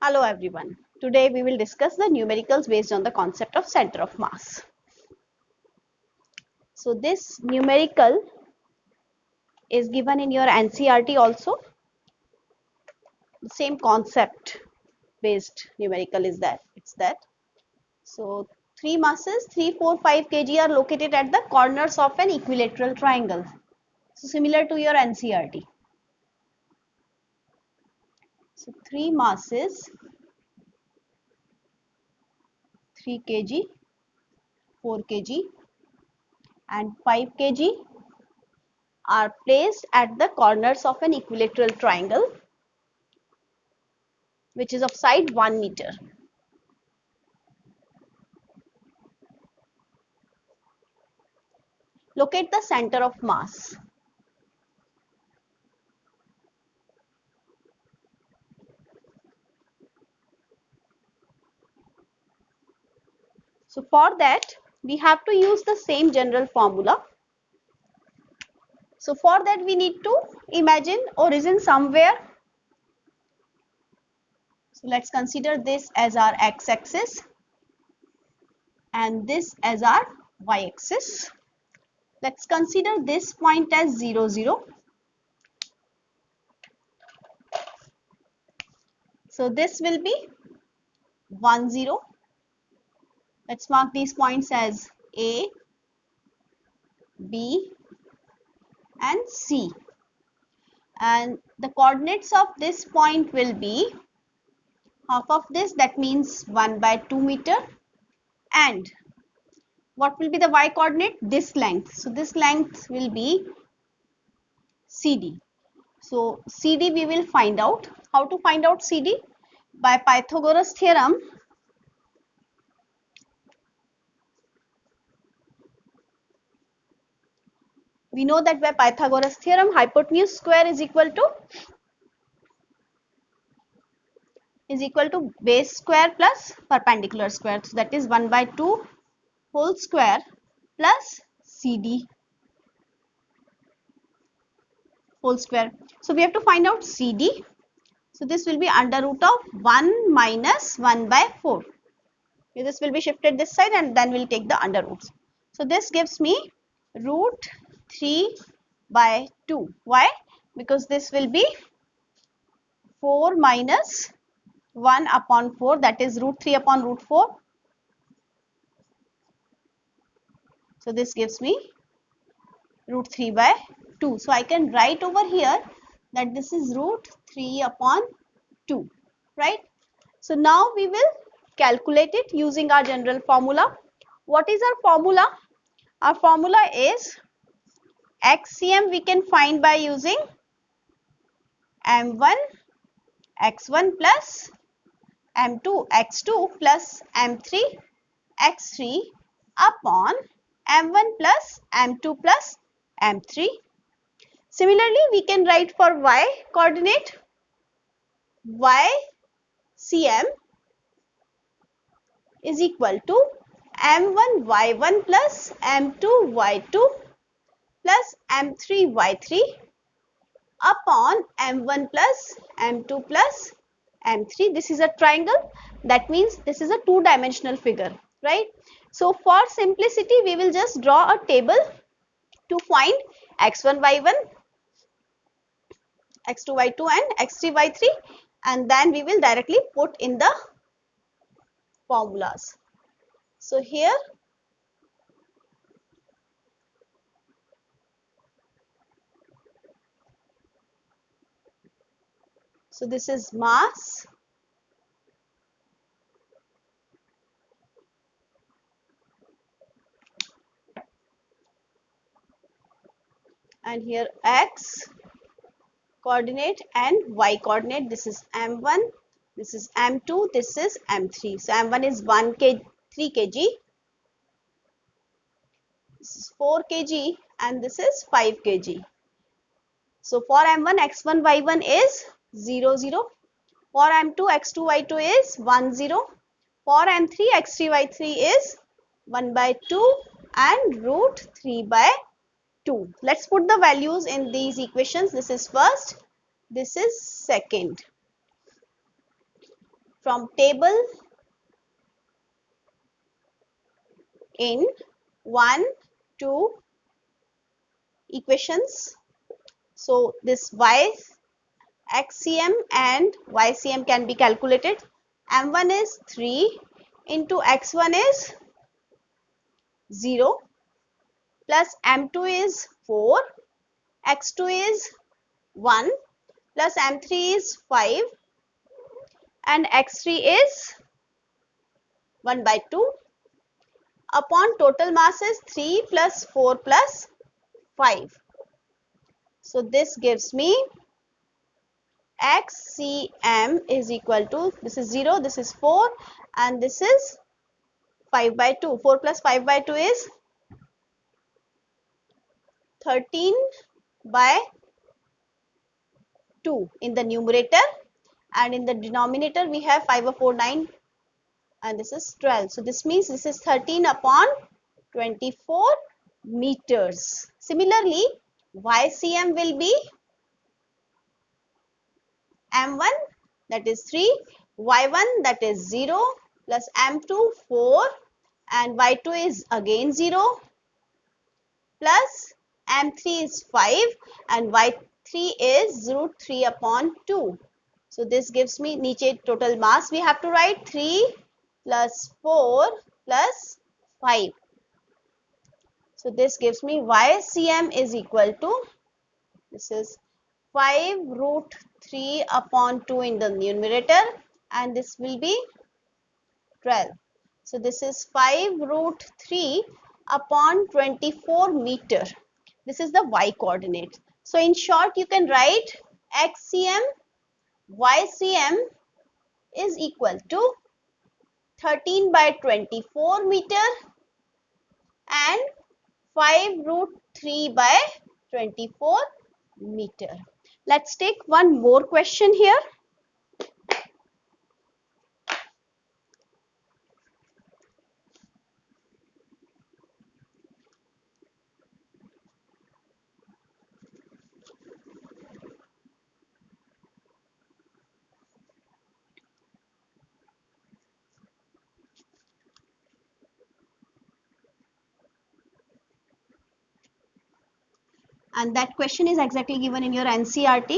Hello everyone. Today we will discuss the numericals based on the concept of center of mass. So this numerical is given in your NCERT also. The same concept based numerical is that. It's that. So three masses 3, 4, 5 kg are located at the corners of an equilateral triangle. So similar to your NCERT. So three masses 3 kg, 4 kg and 5 kg are placed at the corners of an equilateral triangle which is of side 1 meter. Locate the center of mass. So for that we have to use the same general formula. So for that we need to imagine origin somewhere. So let's consider this as our x-axis and this as our y-axis. Let's consider this point as 0, 0. So this will be 1, 0. Let's mark these points as A, B and C. And the coordinates of this point will be half of this, that means 1 by 2 meter, and what will be the y coordinate? This length. So this length will be CD. So CD we will find out. How to find out CD? By Pythagoras theorem. We know that by Pythagoras theorem hypotenuse square is equal to base square plus perpendicular square. So that is 1 by 2 whole square plus CD whole square. So we have to find out CD. So this will be under root of 1 minus 1 by 4. Okay, this will be shifted this side and then we'll take the under roots. So this gives me root 3 by 2. Why? Because this will be 4 minus 1 upon 4, that is root 3 upon root 4. So this gives me root 3 by 2. So I can write over here that this is root 3 upon 2, right? So now we will calculate it using our general formula. What is our formula? Our formula is XCM we can find by using M1 x1 plus M2 x2 plus M3 x3 upon M1 plus M2 plus M3. Similarly, we can write for y coordinate YCM is equal to M1 y1 plus M2 y2 plus M3 y3 upon M1 plus M2 plus M3. This is a triangle. That means this is a two-dimensional figure, right? So for simplicity, we will just draw a table to find x1, y1, x2, y2 and x3, y3, and then we will directly put in the formulas. So here so this is mass, and here x coordinate and y coordinate. This is M1, this is M2, this is M3. So M1 is 3 kg, this is 4 kg and this is 5 kg. So for M1 x1 y1 is 0 0, for M2 x2 y2 is 1 0, for M3 x3 y3 is 1 by 2 and root 3 by 2. Let's put the values in these equations. This is first, this is second. from table in 1, 2 equations. So this y xcm and ycm can be calculated. M1 is 3 into x1 is 0 plus M2 is 4, x2 is 1 plus M3 is 5 and x3 is 1 by 2 upon total mass is 3 plus 4 plus 5. So this gives me xcm is equal to, this is 0, this is 4 and this is 5 by 2. 4 plus 5 by 2 is 13 by 2 in the numerator, and in the denominator we have 5 over 4 9 and this is 12. So this means this is 13 upon 24 meters. Similarly, YCM will be M1 that is 3, Y1 that is 0 plus M2 4 and Y2 is again 0 plus M3 is 5 and Y3 is root 3 upon 2. So this gives me niche total mass. We have to write 3 plus 4 plus 5. So this gives me YCM is equal to, this is 5 root 3 upon 2 in the numerator and this will be 12. So this is 5 root 3 upon 24 meter. This is the y coordinate. So in short you can write XCM YCM is equal to 13 by 24 meter and 5 root 3 by 24 meter. Let's take one more question here. And that question is exactly given in your NCERT.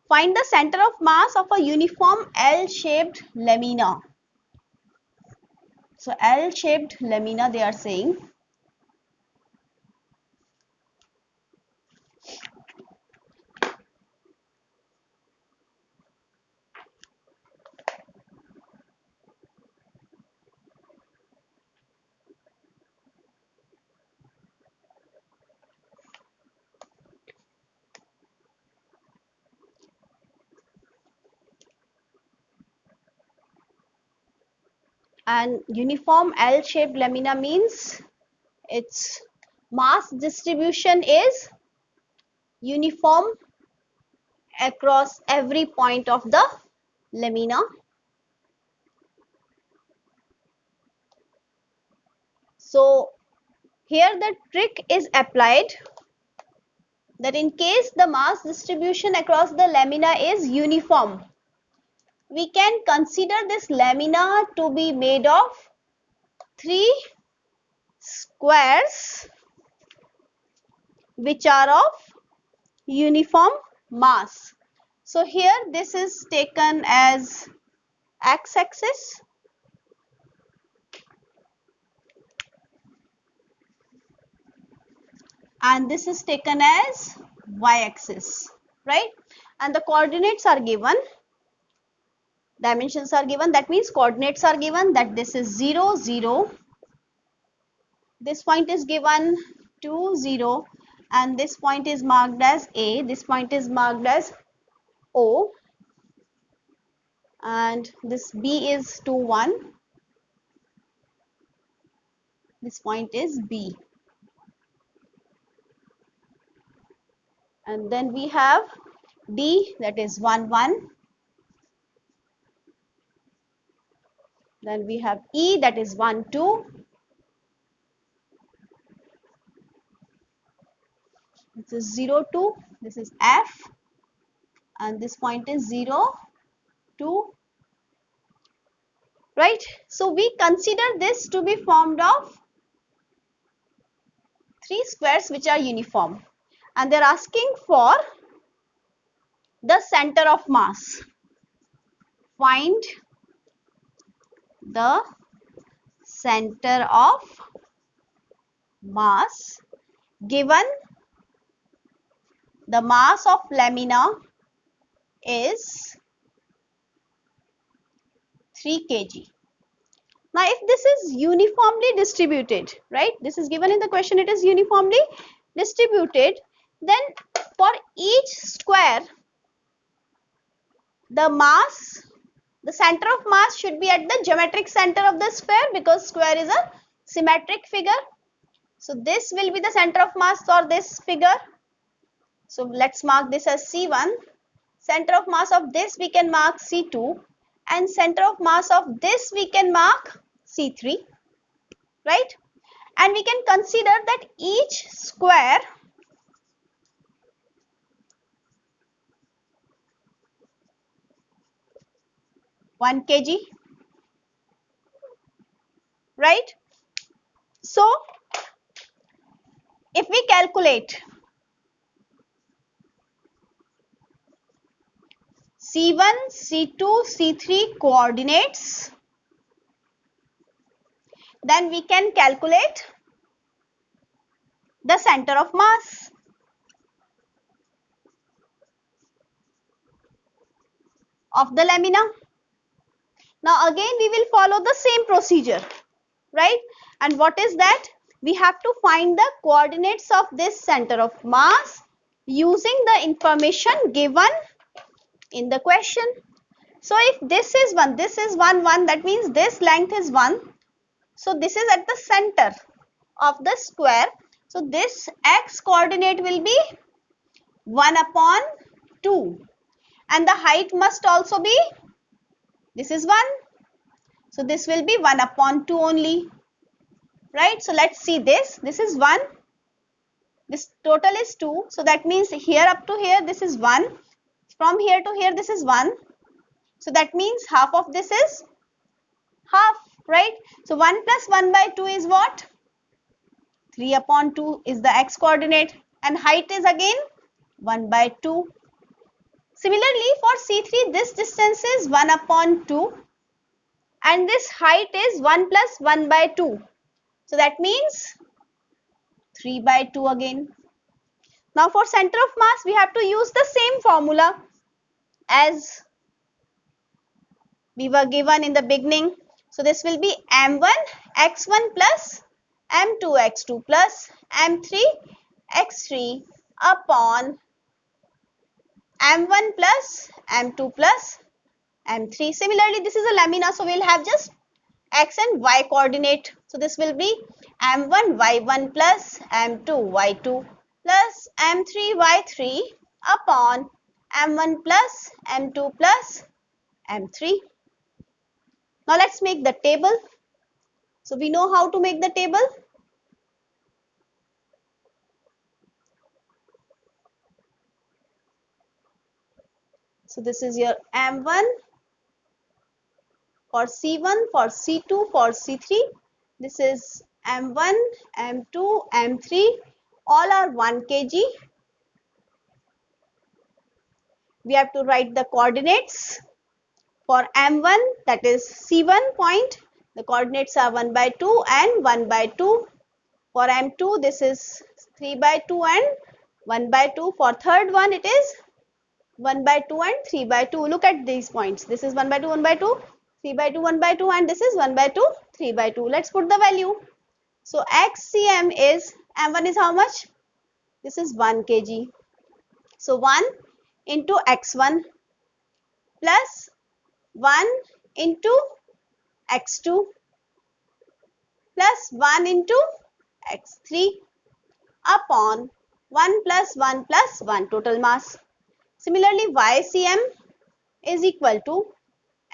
Find the center of mass of a uniform L-shaped lamina. So L-shaped lamina they are saying. And uniform L-shaped lamina means its mass distribution is uniform across every point of the lamina. So here the trick is applied that in case the mass distribution across the lamina is uniform, we can consider this lamina to be made of 3 squares which are of uniform mass. So here this is taken as x-axis and this is taken as y-axis, right? And the coordinates are given, dimensions are given, that means coordinates are given, that this is 0 0, this point is given 2 0 and this point is marked as A, this point is marked as O and this B is 2 1, this point is B. And then we have D that is 1 1, then we have E that is 1 2 This is 0, 2. This is F. And this point is 0, 2. Right? So we consider this to be formed of 3 squares which are uniform. And they're asking for the center of mass. Find the center of mass given the mass of lamina is 3 kg. Now if this is uniformly distributed, right, this is given in the question, it is uniformly distributed, then for each square the mass, the center of mass should be at the geometric center of the square, because square is a symmetric figure. So this will be the center of mass for this figure. So let's mark this as C1. Center of mass of this we can mark C2, and center of mass of this we can mark C3, right? And we can consider that each square one kg, right? So if we calculate C1, C2, C3 coordinates, then we can calculate the center of mass. Of the lamina. Now again we will follow the same procedure, right? And what is that? We have to find the coordinates of this center of mass using the information given in the question. So if this is 1, this is 1, 1, that means this length is 1. So this is at the center of the square. So this x coordinate will be 1 upon 2. And the height must also be, this is 1. So this will be 1 upon 2 only. Right? So let's see this. This is 1. This total is 2. So that means here up to here this is 1. From here to here this is 1. So that means half of this is half. Right? So 1 plus 1 by 2 is what? 3 upon 2 is the x coordinate. And height is again 1 by 2. Similarly for C3 this distance is 1 upon 2. And this height is 1 plus 1 by 2. So that means 3 by 2 again. Now for center of mass we have to use the same formula as we were given in the beginning. So this will be m1 x1 plus m2 x2 plus m3 x3 upon m1 plus m2 plus m3. Similarly this is a lamina, so we will have just x and y coordinate. So this will be m1 y1 plus m2 y2 plus m3 y3 upon m1 plus m2 plus m3. Now let's make the table. So we know how to make the table. So this is your m1 for C1, for C2, for C3. This is m1, m2, m3, all are 1 kg. We have to write the coordinates. For m1, that is C1 point, the coordinates are 1 by 2 and 1 by 2. For m2, this is 3 by 2 and 1 by 2. For third one, it is 1 by 2 and 3 by 2. Look at these points. This is 1 by 2, 1 by 2, 3 by 2, 1 by 2, and this is 1 by 2, 3 by 2. Let's put the value. So xcm is, m1 is how much? This is 1 kg. So 1 into x1 plus 1 into x2 plus 1 into x3 upon 1 plus 1 plus 1 total mass. Similarly, ycm is equal to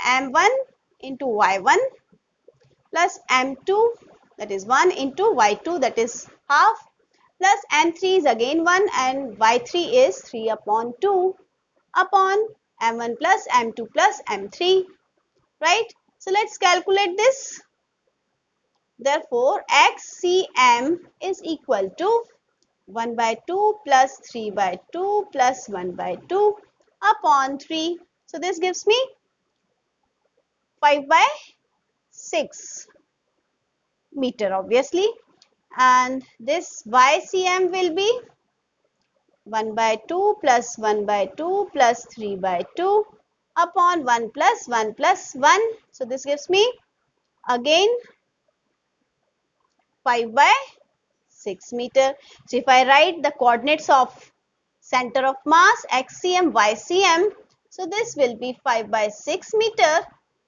m1 into y1 plus m2, that is 1, into y2, that is half, plus m3 is again 1 and y3 is 3 upon 2 upon m1 plus m2 plus m3, right? So let's calculate this. Therefore, xcm is equal to 1 by 2 plus 3 by 2 plus 1 by 2 upon 3. So this gives me 5 by 6 meter obviously, and this ycm will be 1 by 2 plus 1 by 2 plus 3 by 2 upon 1 plus 1 plus 1. So this gives me again 5 by 6 meter. So if I write the coordinates of center of mass xcm, ycm, so this will be 5 by 6 meter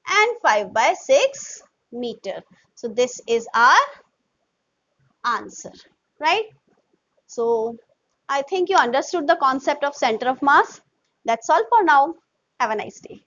and 5 by 6 meter. So this is our answer, right? So I think you understood the concept of center of mass. That's all for now. Have a nice day.